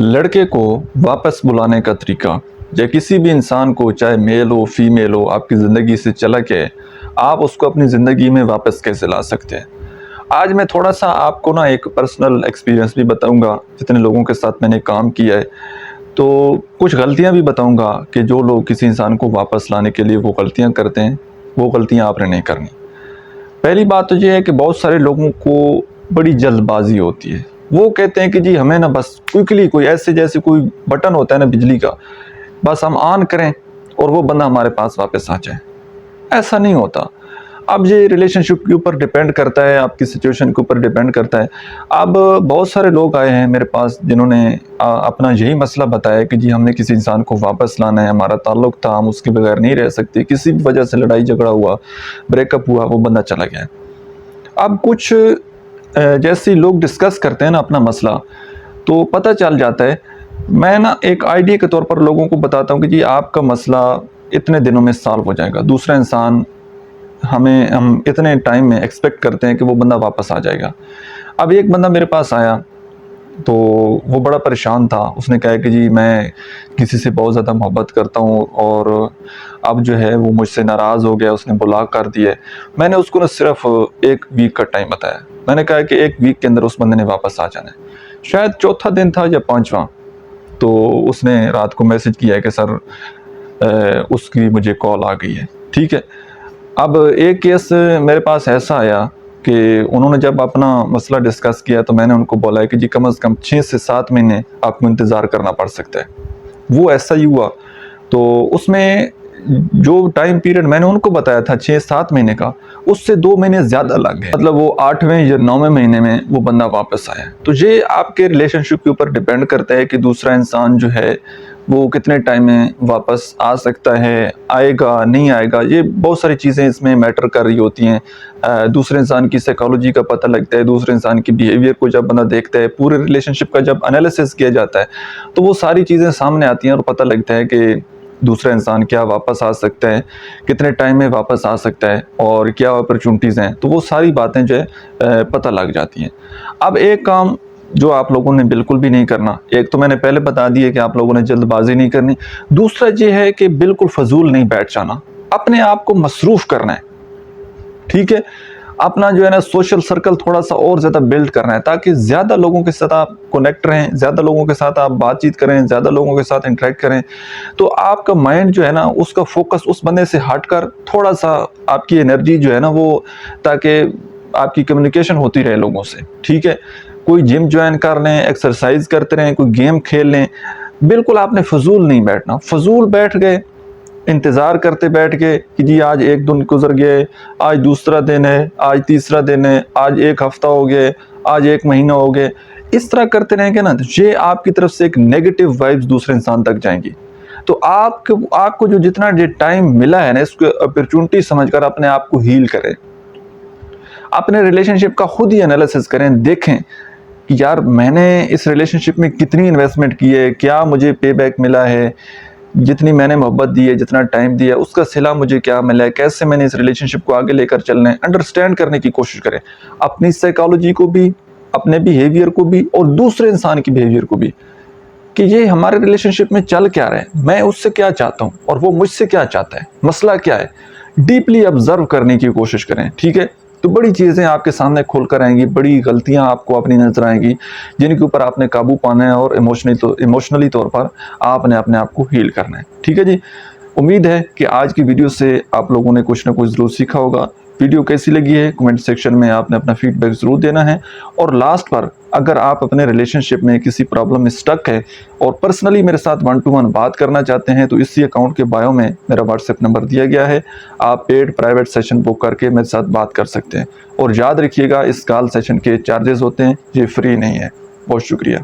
लड़के को वापस बुलाने का तरीका या किसी भी इंसान को, चाहे मेल हो फीमेल हो, आपकी ज़िंदगी से चला के आप उसको अपनी ज़िंदगी में वापस कैसे ला सकते हैं। आज मैं थोड़ा सा आपको ना एक पर्सनल एक्सपीरियंस भी बताऊंगा, जितने लोगों के साथ मैंने काम किया है, तो कुछ गलतियां भी बताऊंगा कि जो लोग किसी इंसान को वापस लाने के लिए वो गलतियां करते हैं, वो गलतियां आपने नहीं करनी। पहली बात तो ये है कि बहुत सारे लोगों को बड़ी जल्दबाजी होती है। वो कहते हैं कि जी हमें ना बस क्विकली, कोई ऐसे जैसे कोई बटन होता है ना बिजली का, बस हम ऑन करें और वो बंदा हमारे पास वापस आ जाए। ऐसा नहीं होता। अब ये रिलेशनशिप के ऊपर डिपेंड करता है, आपकी सिचुएशन के ऊपर डिपेंड करता है। अब बहुत सारे लोग आए हैं मेरे पास जिन्होंने अपना यही मसला बताया कि जी हमने किसी इंसान को वापस लाना है, हमारा ताल्लुक था, हम उसके बगैर नहीं रह सकते, किसी भी वजह से लड़ाई झगड़ा हुआ, ब्रेकअप हुआ, वो बंदा चला गया। अब कुछ जैसे लोग डिस्कस करते हैं ना अपना मसला, तो पता चल जाता है। मैं ना एक आइडिया के तौर पर लोगों को बताता हूँ कि जी आपका मसला इतने दिनों में सॉल्व हो जाएगा, दूसरा इंसान हम इतने टाइम में एक्सपेक्ट करते हैं कि वो बंदा वापस आ जाएगा। अब एक बंदा मेरे पास आया तो वो बड़ा परेशान था। उसने कहा कि जी मैं किसी से बहुत ज़्यादा मोहब्बत करता हूँ और अब जो है वो मुझसे नाराज़ हो गया, उसने ब्लॉक कर दिया। मैंने उसको ना सिर्फ 1 वीक का टाइम बताया। मैंने कहा कि 1 वीक के अंदर उस बंदे ने वापस आ जाना है। शायद चौथा दिन था या 5वां, तो उसने रात को मैसेज किया है कि सर उसकी मुझे कॉल आ गई है। ठीक है। अब एक केस मेरे पास ऐसा आया कि उन्होंने जब अपना मसला डिस्कस किया तो मैंने उनको बोला है कि जी कम से कम 6 से 7 महीने आपको इंतज़ार करना पड़ सकता है। वो ऐसा ही हुआ। तो उसमें जो टाइम पीरियड मैंने उनको बताया था 6-7 महीने का, उससे 2 महीने ज़्यादा लग गए। मतलब वो 8वें या 9वें महीने में वो बंदा वापस आया। तो ये आपके रिलेशनशिप के ऊपर डिपेंड करता है कि दूसरा इंसान जो है वो कितने टाइम में वापस आ सकता है, आएगा नहीं आएगा। ये बहुत सारी चीज़ें इसमें मैटर कर रही होती हैं। दूसरे इंसान की साइकोलॉजी का पता लगता है, दूसरे इंसान की बिहेवियर को जब बंदा देखता है, पूरे रिलेशनशिप का जब एनालिसिस किया जाता है, तो वो सारी चीज़ें सामने आती हैं और पता लगता है कि दूसरा इंसान क्या वापस आ सकता है, कितने टाइम में वापस आ सकता है और क्या अपॉर्चुनिटीज़ हैं। तो वो सारी बातें जो है पता लग जाती हैं। अब एक काम जो आप लोगों ने बिल्कुल भी नहीं करना, एक तो मैंने पहले बता दिया कि आप लोगों ने जल्दबाजी नहीं करनी। दूसरा ये है कि बिल्कुल फजूल नहीं बैठ जाना, अपने आप को मसरूफ़ करना है। ठीक है। अपना जो है ना सोशल सर्कल थोड़ा सा और ज़्यादा बिल्ड करना है, ताकि ज़्यादा लोगों के साथ आप कनेक्ट रहें, ज़्यादा लोगों के साथ आप बातचीत करें, ज़्यादा लोगों के साथ इंटरेक्ट करें। तो आपका माइंड जो है ना उसका फोकस उस बंदे से हटकर थोड़ा सा आपकी एनर्जी जो है ना वो, ताकि आपकी कम्युनिकेशन होती रहे लोगों से। ठीक है। कोई जिम ज्वाइन कर लें, एक्सरसाइज करते रहें, कोई गेम खेल लें। बिल्कुल आपने फजूल नहीं बैठना। फजूल बैठ गए, इंतज़ार करते बैठ गए कि जी आज 1 दिन गुजर गए, आज दूसरा दिन है, आज तीसरा दिन है, आज 1 हफ्ता हो गया, आज 1 महीना हो गया, इस तरह करते रहेंगे ना, तो ये आपकी तरफ से एक नेगेटिव वाइब्स दूसरे इंसान तक जाएंगी। तो आपको जो जितना ये टाइम मिला है ना, इसको अपॉर्चुनिटी समझकर अपने आप को हील करें। अपने रिलेशनशिप का खुद ही एनालिसिस करें, देखें कि यार मैंने इस रिलेशनशिप में कितनी इन्वेस्टमेंट की है, क्या मुझे पे बैक मिला है, जितनी मैंने मोहब्बत दी है, जितना टाइम दिया है, उसका सिला मुझे क्या मिला है, कैसे मैंने इस रिलेशनशिप को आगे लेकर चलना है। अंडरस्टैंड करने की कोशिश करें, अपनी साइकोलॉजी को भी, अपने बिहेवियर को भी और दूसरे इंसान की बिहेवियर को भी, कि ये हमारे रिलेशनशिप में चल क्या रहा है, मैं उससे क्या चाहता हूँ और वो मुझसे क्या चाहता है, मसला क्या है। डीपली ऑब्जर्व करने की कोशिश करें। ठीक है। तो बड़ी चीज़ें आपके सामने खुलकर आएंगी, बड़ी गलतियां आपको अपनी नजर आएंगी, जिनके ऊपर आपने काबू पाना है और इमोशनली तौर पर आपने अपने आप को हील करना है। ठीक है जी। उम्मीद है कि आज की वीडियो से आप लोगों ने कुछ ना कुछ ज़रूर सीखा होगा। वीडियो कैसी लगी है कमेंट सेक्शन में आपने अपना फीडबैक ज़रूर देना है। और लास्ट पर, अगर आप अपने रिलेशनशिप में किसी प्रॉब्लम में स्टक है और पर्सनली मेरे साथ 1 to 1 बात करना चाहते हैं, तो इसी अकाउंट के बायो में मेरा व्हाट्सएप नंबर दिया गया है। आप पेड प्राइवेट सेशन बुक करके मेरे साथ बात कर सकते हैं। और याद रखिएगा, इस कॉल सेशन के चार्जेस होते हैं, ये फ्री नहीं है। बहुत शुक्रिया।